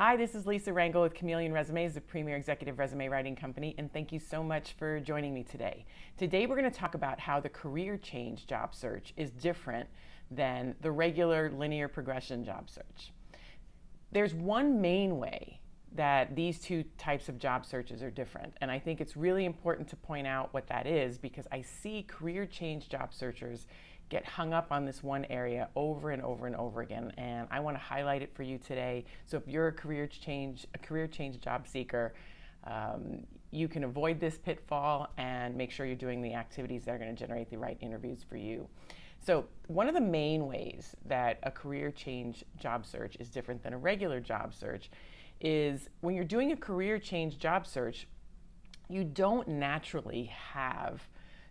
Hi, this is Lisa Rangel with Chameleon Resumes, the premier executive resume writing company, and thank you so much for joining me today. Today we're going to talk about how the career change job search is different than the regular linear progression job search. There's one main way that these two types of job searches are different, and I think it's really important to point out what that is because I see career change job searchers get hung up on this one area over and over and over again, and I want to highlight it for you today. So if you're a career change job seeker, you can avoid this pitfall and make sure you're doing the activities that are going to generate the right interviews for you. So one of the main ways that a career change job search is different than a regular job search is when you're doing a career change job search, you don't naturally have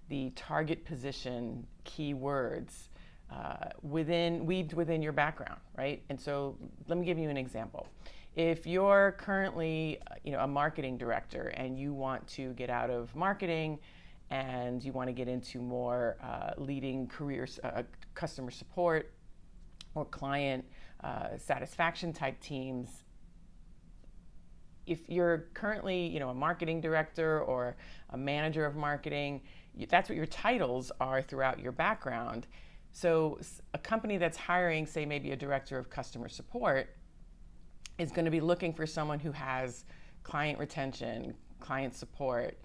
the target position keywords weaved within your background, right? And so let me give you an example. If you're currently a marketing director and you want to get out of marketing and you want to get into more leading careers, customer support or client satisfaction type teams, if you're currently a marketing director or a manager of marketing, that's what your titles are throughout your background. So a company that's hiring, say maybe a director of customer support, is going to be looking for someone who has client retention, client support,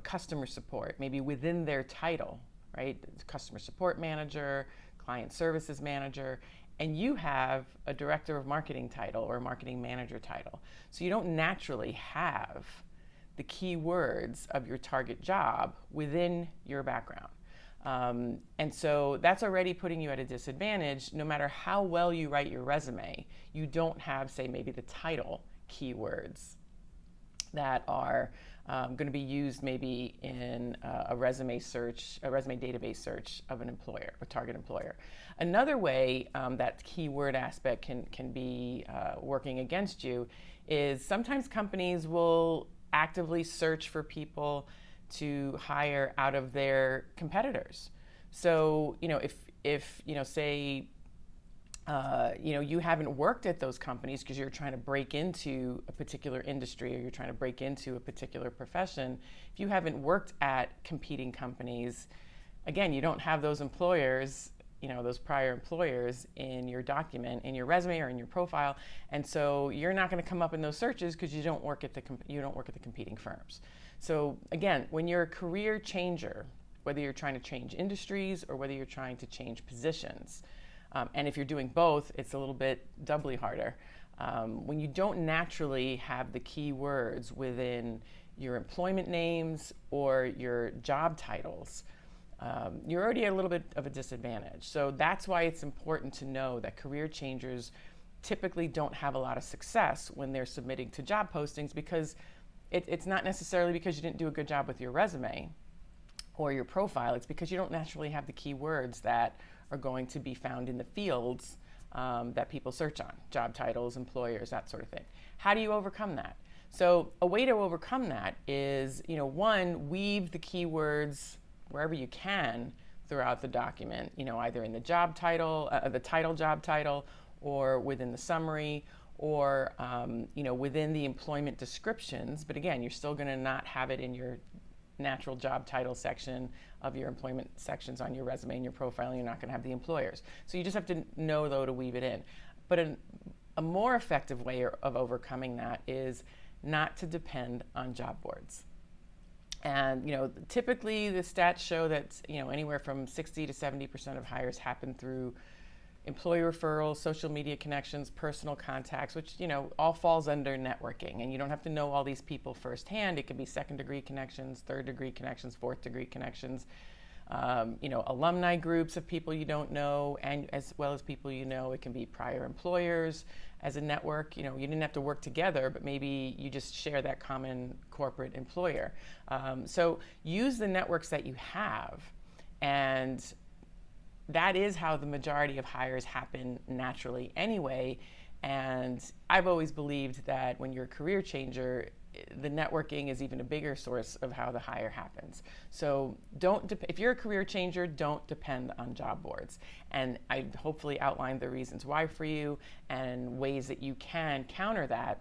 customer support, maybe within their title, right? Customer support manager, client services manager, and you have a director of marketing title or a marketing manager title. So you don't naturally have the key words of your target job within your background. And so that's already putting you at a disadvantage. No matter how well you write your resume, you don't have, say, maybe the title keywords that are going to be used maybe in a resume search, a resume database search of an employer, a target employer. Another way that keyword aspect can be working against you is sometimes companies will actively search for people to hire out of their competitors. So, if say, you haven't worked at those companies because you're trying to break into a particular industry or you're trying to break into a particular profession, if you haven't worked at competing companies, again, you don't have those employers, those prior employers in your document, in your resume or in your profile, and so you're not going to come up in those searches because you don't work at the competing firms. So again, when you're a career changer, whether you're trying to change industries or whether you're trying to change positions, and if you're doing both, it's a little bit doubly harder. When you don't naturally have the key words within your employment names or your job titles, you're already at a little bit of a disadvantage. So that's why it's important to know that career changers typically don't have a lot of success when they're submitting to job postings because it's not necessarily because you didn't do a good job with your resume or your profile. It's because you don't naturally have the key words that are going to be found in the fields that people search on, job titles, employers, that sort of thing. How do you overcome that? So a way to overcome that is, one, weave the keywords wherever you can throughout the document, either in the job title, job title, or within the summary, or within the employment descriptions. But again, you're still going to not have it in your natural job title section of your employment sections on your resume and your profile, and you're not going to have the employers. So you just have to know, though, to weave it in. But a more effective way of overcoming that is not to depend on job boards. And typically the stats show that anywhere from 60 to 70% of hires happen through employee referrals, social media connections, personal contacts, which all falls under networking. And you don't have to know all these people firsthand. It could be second-degree connections, third-degree connections, fourth-degree connections. Alumni groups of people you don't know, and as well as people you know. It can be prior employers as a network. You didn't have to work together, but maybe you just share that common corporate employer. So use the networks that you have, and that is how the majority of hires happen naturally anyway. And I've always believed that when you're a career changer, the networking is even a bigger source of how the hire happens. So if you're a career changer, don't depend on job boards. And I hopefully outlined the reasons why for you and ways that you can counter that,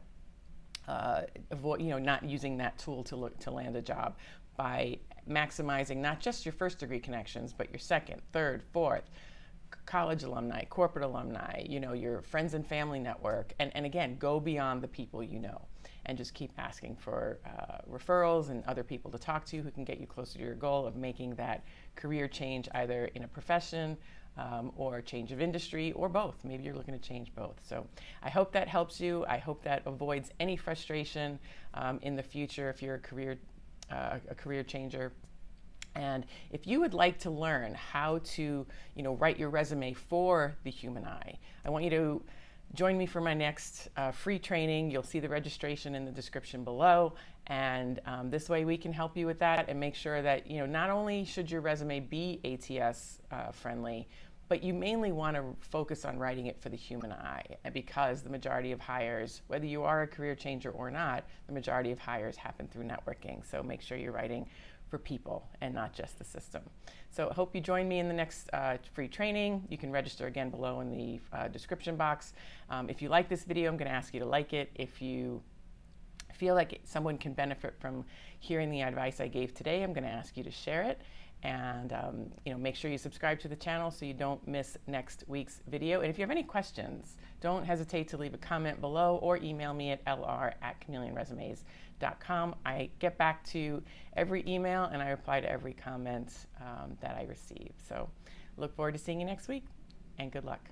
avoid, not using that tool to land a job by maximizing not just your first degree connections, but your second, third, fourth, college alumni, corporate alumni, your friends and family network, and again, go beyond the people you know, and just keep asking for referrals and other people to talk to who can get you closer to your goal of making that career change either in a profession or change of industry, or both. Maybe you're looking to change both. So I hope that helps you. I hope that avoids any frustration in the future if you're a career changer. And if you would like to learn how to, write your resume for the human eye, I want you to join me for my next free training. You'll see the registration in the description below. And this way we can help you with that and make sure that, not only should your resume be ATS friendly, but you mainly want to focus on writing it for the human eye, because the majority of hires, whether you are a career changer or not, the majority of hires happen through networking. So make sure you're writing for people and not just the system. So I hope you join me in the next free training. You can register again below in the description box. If you like this video, I'm going to ask you to like it. If you feel like someone can benefit from hearing the advice I gave today, I'm going to ask you to share it. And make sure you subscribe to the channel so you don't miss next week's video. And if you have any questions, don't hesitate to leave a comment below or email me at lr@chameleonresumes.com. I get back to every email and I reply to every comment that I receive. So look forward to seeing you next week, and good luck.